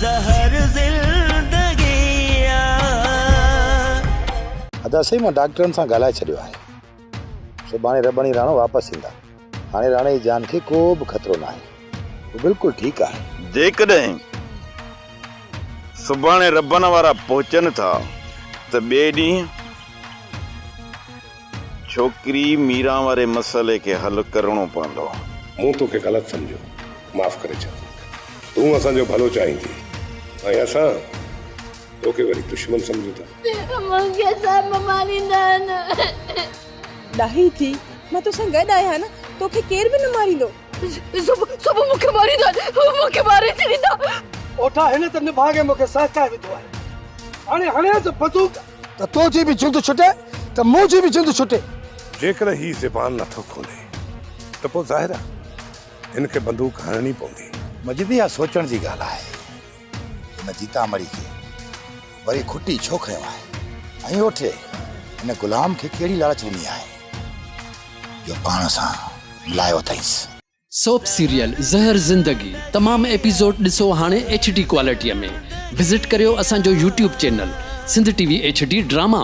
ज़हर ज़िंदगी अदा सही मां डॉक्टरनि सां ॻाल्हाए छॾियो आहे। सुभाणे रबणी राणो वापसि ईंदा। हाणे राणे जी जान खे को बि ख़तरो न आहे, हू बिल्कुलु ठीकु आहे। जेकॾहिं सुभाणे रबण वारा पहुचनि था त ॿिए ॾींहुं छोकिरी मीरा वारे मसइले खे हल करणो पवंदो। मूं तोखे ग़लति सम्झो, माफ़ करे छॾ। तूं असांजो भलो चाहींदी ऐं असां तोखे वरी दुश्मन सम्झूं था। ॾाही थी मां तोसां गॾु आहियां न, तोखे केर बि न मारींदो। सब मूंखे मारींदा, मूंखे मारे छॾींदा। ओठा हिन त निभागे मूंखे सहकाए विधो आहे। हाणे त बंदूक त तुंहिंजी बि जिंद छुटे त मुंहिंजी बि जिंद छुटे। जेकर ही ज़बान नथो खोले त पोइ ज़ाहिर आहे हिनखे बंदूक हणणी पवंदी। मजबी आहे, सोचण जी ॻाल्हि आहे। हिन जीतामड़ी खे वरी खुटी छो खयो आहे ऐं ओठे हिन गुलाम खे कहिड़ी लालच ॾिनी आहे जो पाण सां मिलायो अथईंसि। सोप सीरियल ज़हर ज़िंदगी तमाम एपिसोड ॾिसो हाणे HD क्वालिटीअ में। विज़िट करियो असांजो YouTube channel Sindh TV HD drama.